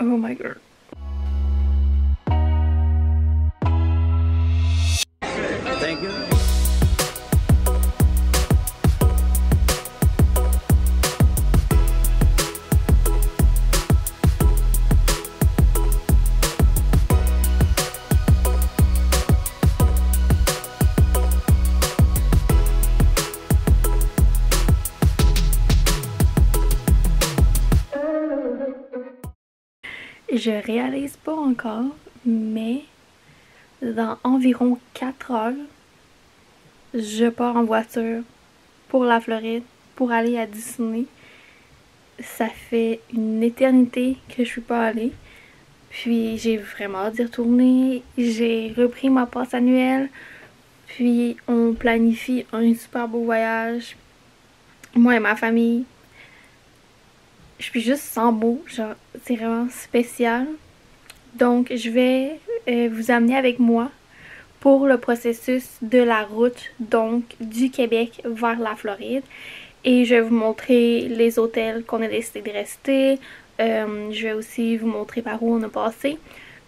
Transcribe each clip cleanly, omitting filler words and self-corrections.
Oh my god. Thank you. Je réalise pas encore, mais dans environ 4 heures, je pars en voiture pour la Floride, pour aller à Disney. Ça fait une éternité que je suis pas allée. Puis j'ai vraiment hâte d'y retourner. J'ai repris ma passe annuelle. Puis on planifie un super beau voyage. Moi et ma famille. Je suis juste sans mots, genre c'est vraiment spécial. Donc je vais vous amener avec moi pour le processus de la route, donc du Québec vers la Floride. Et je vais vous montrer les hôtels qu'on a décidé de rester. Je vais aussi vous montrer par où on a passé.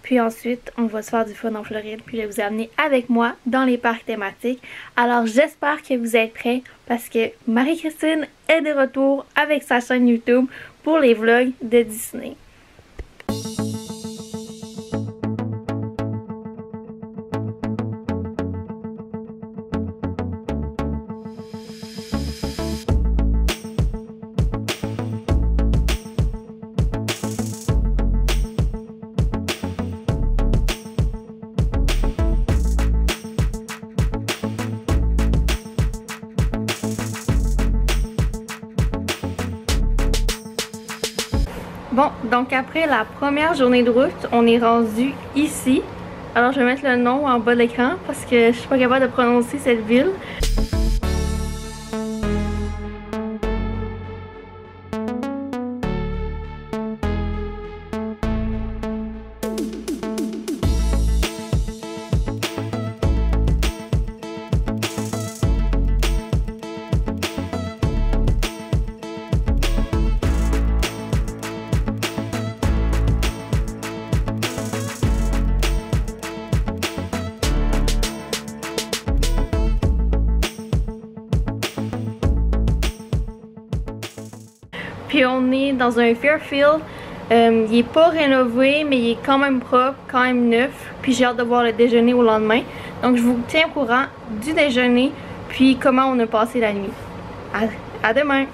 Puis ensuite, on va se faire du fun en Floride. Puis je vais vous amener avec moi dans les parcs thématiques. Alors j'espère que vous êtes prêts parce que Marie-Christine est de retour avec sa chaîne YouTube pour les vlogs de Disney. Bon, donc après la première journée de route, on est rendu ici. Alors je vais mettre le nom en bas de l'écran parce que je suis pas capable de prononcer cette ville. Puis on est dans un Fairfield. Il est pas rénové, mais il est quand même propre, quand même neuf. Puis j'ai hâte de voir le déjeuner au lendemain. Donc je vous tiens au courant du déjeuner, puis comment on a passé la nuit. À demain!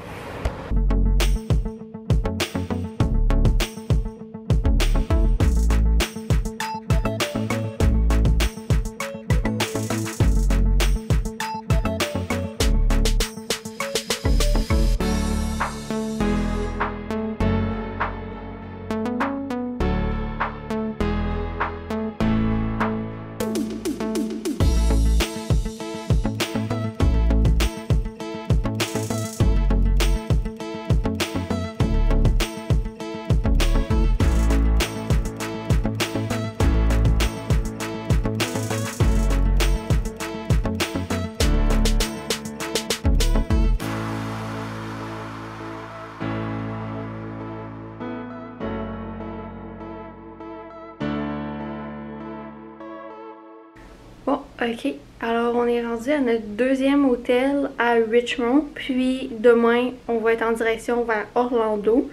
Bon, ok. Alors, on est rendu à notre deuxième hôtel à Richmond. Puis, demain, on va être en direction vers Orlando.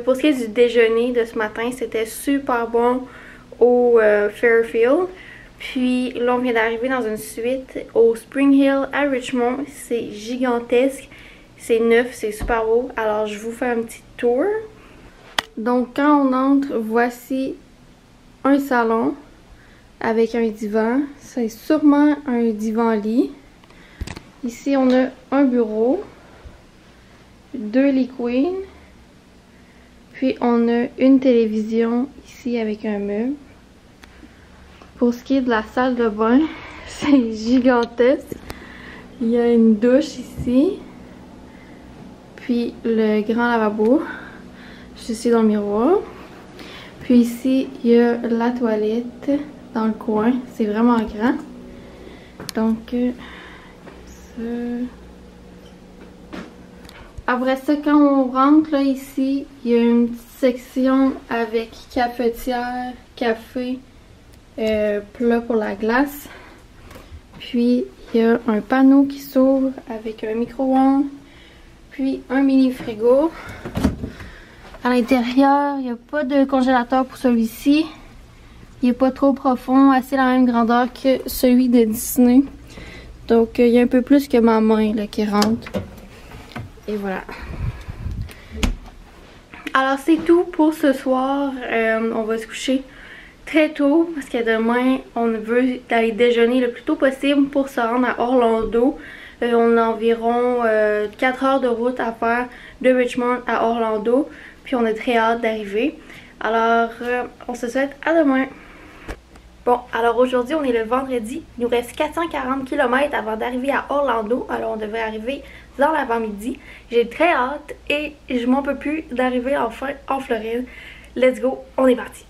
Pour ce qui est du déjeuner de ce matin, c'était super bon au Fairfield. Puis, là, on vient d'arriver dans une suite au Spring Hill à Richmond. C'est gigantesque. C'est neuf, c'est super beau. Alors, je vous fais un petit tour. Donc, quand on entre, voici un salon avec un divan. C'est sûrement un divan-lit. Ici, on a un bureau, 2 lits queen, puis on a une télévision ici avec un meuble. Pour ce qui est de la salle de bain, c'est gigantesque. Il y a une douche ici, puis le grand lavabo, juste ici dans le miroir. Puis ici, il y a la toilette dans le coin. C'est vraiment grand. Donc, ça... Après ça, quand on rentre là ici, il y a une petite section avec cafetière, café, plat pour la glace. Puis il y a un panneau qui s'ouvre avec un micro-ondes, puis un mini frigo. À l'intérieur, il n'y a pas de congélateur pour celui-ci. Il n'est pas trop profond, assez la même grandeur que celui de Disney. Donc il y a un peu plus que ma main là, qui rentre. Et voilà. Alors c'est tout pour ce soir. On va se coucher très tôt parce que demain on veut aller déjeuner le plus tôt possible pour se rendre à Orlando. On a environ 4 heures de route à faire de Richmond à Orlando. Puis on a très hâte d'arriver. Alors on se souhaite à demain. Bon, alors aujourd'hui on est le vendredi. Il nous reste 440 km avant d'arriver à Orlando. Alors on devrait arriver dans l'avant-midi. J'ai très hâte et je m'en peux plus d'arriver enfin en Floride. Let's go, on est parti.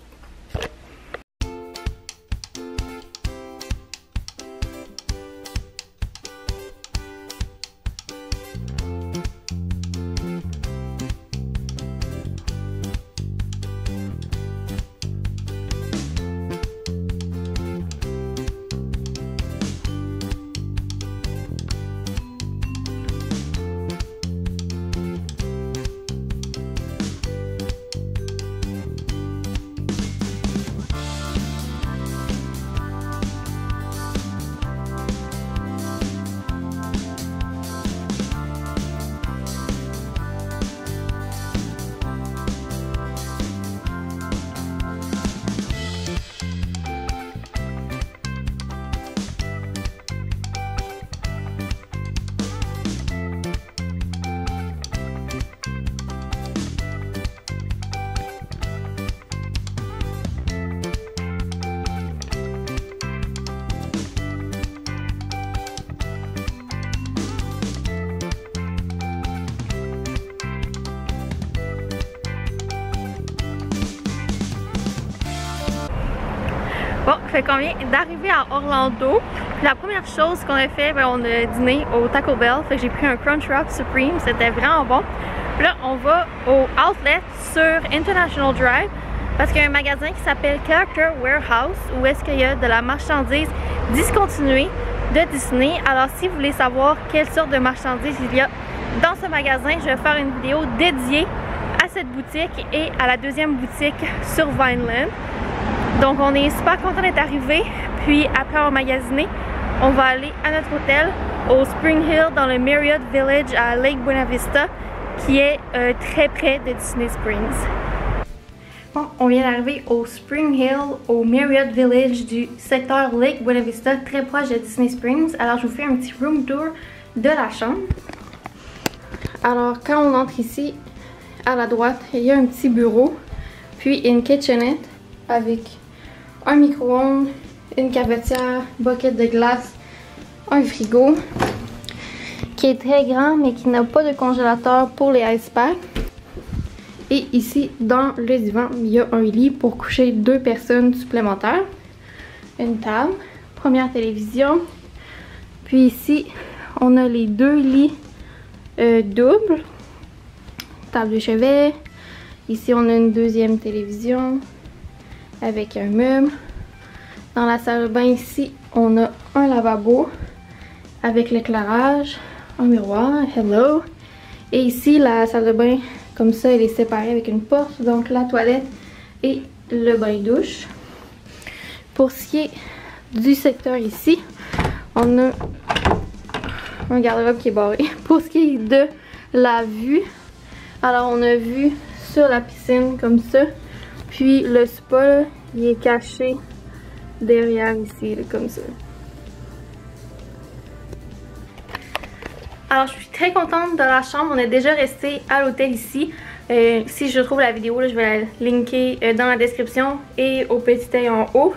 Bon, fait qu'on vient d'arriver à Orlando. Puis la première chose qu'on a fait, on a dîné au Taco Bell. Fait que j'ai pris un Crunchwrap Supreme, c'était vraiment bon. Puis là, on va au Outlet sur International Drive parce qu'il y a un magasin qui s'appelle Character Warehouse où est-ce qu'il y a de la marchandise discontinuée de Disney. Alors si vous voulez savoir quelle sorte de marchandises il y a dans ce magasin, je vais faire une vidéo dédiée à cette boutique et à la deuxième boutique sur Vineland. Donc on est super content d'être arrivé. Puis après avoir magasiné, on va aller à notre hôtel au Spring Hill dans le Marriott Village à Lake Buena Vista qui est très près de Disney Springs. Bon, on vient d'arriver au Spring Hill, au Marriott Village du secteur Lake Buena Vista, très proche de Disney Springs. Alors je vous fais un petit room tour de la chambre. Alors quand on entre ici, à la droite, il y a un petit bureau, puis une kitchenette avec un micro-ondes, une cafetière, bucket de glace, un frigo qui est très grand mais qui n'a pas de congélateur pour les ice packs. Et ici dans le divan, il y a un lit pour coucher 2 personnes supplémentaires, une table, première télévision, puis ici on a les 2 lits doubles, table de chevet, ici on a une deuxième télévision avec un meuble. Dans la salle de bain ici, on a un lavabo avec l'éclairage, un miroir, hello. Et ici, la salle de bain, comme ça, elle est séparée avec une porte, donc la toilette et le bain-douche. Pour ce qui est du secteur ici, on a un garde-robe qui est barré. Pour ce qui est de la vue, alors on a vue sur la piscine comme ça. Puis le spa, là, il est caché derrière ici, là, comme ça. Alors je suis très contente de la chambre. On est déjà resté à l'hôtel ici. Si je trouve la vidéo, là, je vais la linker dans la description et au petit œil en haut.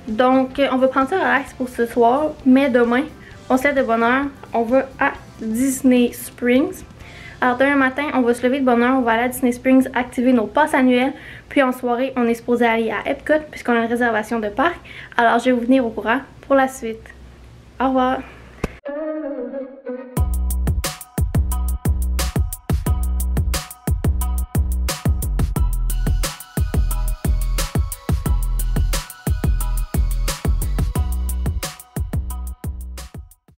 Donc on va prendre ça relax pour ce soir. Mais demain, on se lève de bonne heure. On va à Disney Springs. Alors demain matin, on va se lever de bonne heure, on va aller à Disney Springs activer nos passes annuelles. Puis en soirée, on est supposé aller à Epcot puisqu'on a une réservation de parc. Alors je vais vous venir au courant pour la suite. Au revoir!